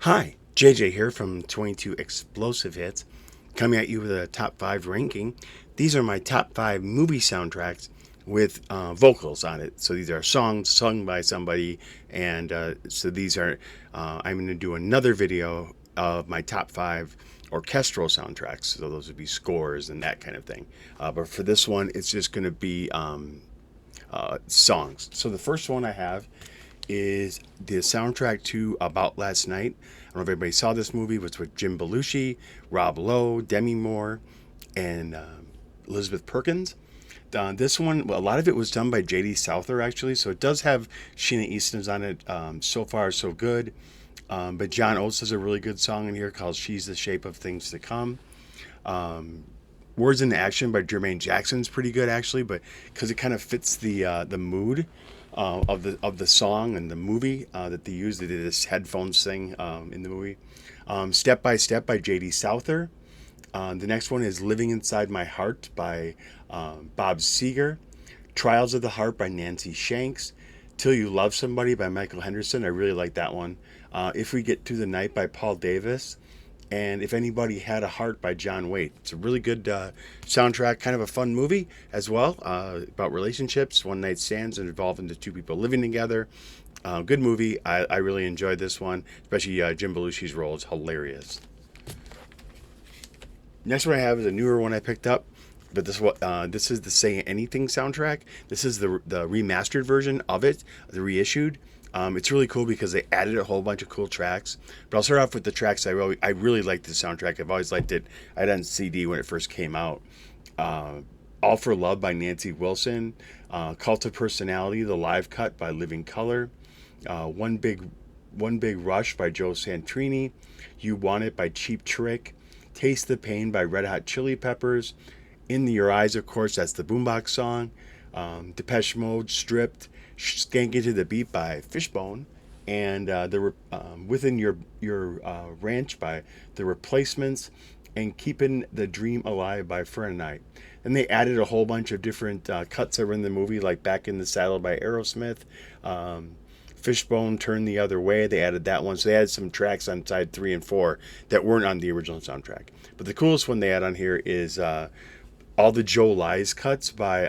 Hi, JJ here from 22 Explosive Hits, coming at you with a top 5 ranking. These are my top 5 movie soundtracks with vocals on it. So these are songs sung by somebody, and so these are, I'm going to do another video of my top 5 orchestral soundtracks. So those would be scores and that kind of thing. But for this one, it's just going to be songs. So the first one I have is the soundtrack to About Last Night. I don't know if everybody saw this movie. It was with Jim Belushi, Rob Lowe, Demi Moore, and Elizabeth Perkins. This one, well, a lot of it was done by J.D. Souther, actually, so it does have Sheena Easton's on it. So far, so good. But John Oates has a really good song in here called She's the Shape of Things to Come. Words in Action by Jermaine Jackson is pretty good actually, but because it kind of fits the mood of the song and the movie that they used. They did this headphones thing in the movie. Step by Step by J.D. Souther. The next one is Living Inside My Heart by Bob Seger. Trials of the Heart by Nancy Shanks. Till You Love Somebody by Michael Henderson. I really like that one. If We Get Through the Night by Paul Davis. And If Anybody Had a Heart by John Waite. It's a really good soundtrack, kind of a fun movie as well, about relationships, one night stands, and involving the two people living together. Good movie. I really enjoyed this one, especially Jim Belushi's role is hilarious. Next one I have is a newer one I picked up, but this is the Say Anything soundtrack. This is the remastered version of it, the reissued. It's really cool because they added a whole bunch of cool tracks. But I'll start off with the tracks I really liked the soundtrack. I've always liked it. I had it on CD when it first came out. All for Love by Nancy Wilson. Cult of Personality, the live cut by Living Color. One Big Rush by Joe Santrini. You Want It by Cheap Trick. Taste the Pain by Red Hot Chili Peppers. In Your Eyes, of course, that's the Boombox song. Depeche Mode, Stripped. Skanking to the Beat by Fishbone. And Within Your Ranch by The Replacements. And Keeping the Dream Alive by Fahrenheit. And they added a whole bunch of different cuts that were in the movie, like Back in the Saddle by Aerosmith. Fishbone, Turn the Other Way. They added that one. So they added some tracks on side 3 and 4 that weren't on the original soundtrack. But the coolest one they add on here is all the Joe Lies cuts by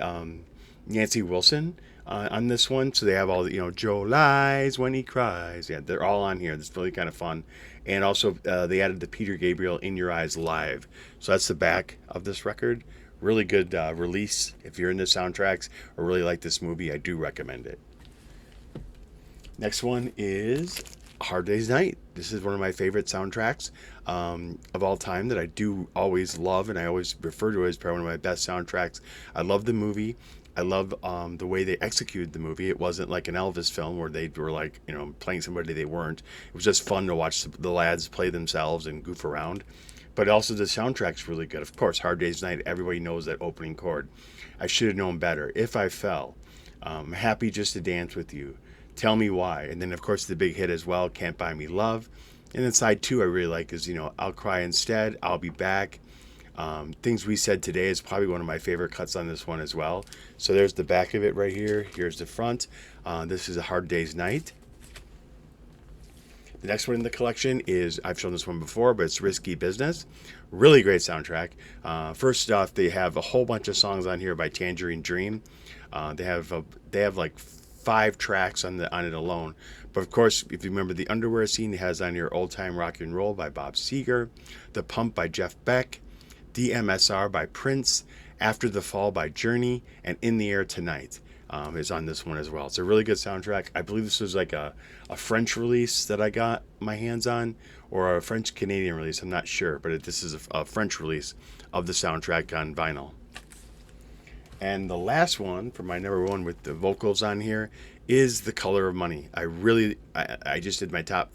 Nancy Wilson on this one. So they have all the, Joe lies when he cries. Yeah, they're all on here. It's really kind of fun. And also they added the Peter Gabriel In Your Eyes live. So that's the back of this record. Really good release. If you're into soundtracks or really like this movie, I do recommend it. Next one is Hard Day's Night. This is one of my favorite soundtracks of all time that I do always love, and I always refer to it as probably one of my best soundtracks. I love the movie. I love the way they executed the movie. It wasn't like an Elvis film where they were like, playing somebody they weren't. It was just fun to watch the lads play themselves and goof around. But also the soundtrack's really good. Of course, Hard Day's Night, everybody knows that opening chord. I should have known better. If I Fell. Happy Just to Dance with You. Tell Me Why. And then, of course, the big hit as well, Can't Buy Me Love. And then side 2 I really like is, I'll Cry Instead, I'll Be Back. Things We Said Today is probably one of my favorite cuts on this one as well. So there's the back of it right here. Here's the front. This is A Hard Day's Night. The next one in the collection is, I've shown this one before, but it's Risky Business. Really great soundtrack. First off, they have a whole bunch of songs on here by Tangerine Dream. They have like 5 tracks on it alone. But of course, if you remember the underwear scene, it has on here Old Time Rock and Roll by Bob Seger, The Pump by Jeff Beck, DMSR by Prince, After the Fall by Journey, and In the Air Tonight is on this one as well. It's a really good soundtrack. I believe this was like a French release that I got my hands on, or a French-Canadian release, I'm not sure, but this is a French release of the soundtrack on vinyl. And the last one, for my number one with the vocals on here, is The Color of Money. I just did my top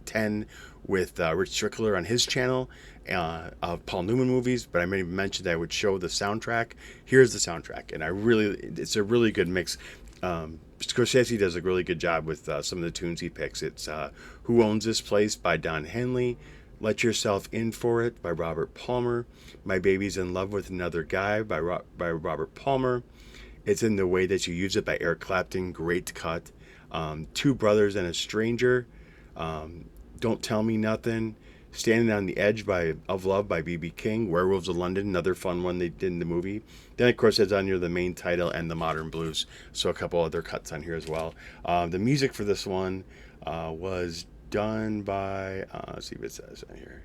10 with Rich Strickler on his channel of Paul Newman movies, but I may have mentioned that I would show the soundtrack. Here's the soundtrack, and it's a really good mix. Scorsese does a really good job with some of the tunes he picks. It's Who Owns This Place by Don Henley, Let Yourself In For It by Robert Palmer, My Baby's in Love with Another Guy by Robert Palmer, It's in the Way That You Use It by Eric Clapton, great cut, Two Brothers and a Stranger, Don't Tell Me Nothing, Standing on the Edge of Love by B.B. King, Werewolves of London, another fun one they did in the movie. Then, of course, it's on here the main title and the Modern Blues, so a couple other cuts on here as well. The music for this one was done by, let's see if it says on here,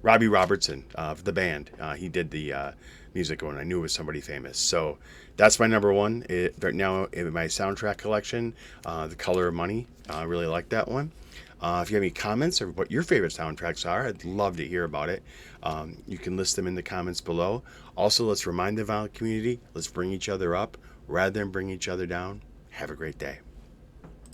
Robbie Robertson of the band. He did the music one. I knew it was somebody famous. So that's my number one. Right now in my soundtrack collection, The Color of Money. I really like that one. If you have any comments or what your favorite soundtracks are, I'd love to hear about it. You can list them in the comments below. Also, let's remind the vinyl community, let's bring each other up rather than bring each other down. Have a great day.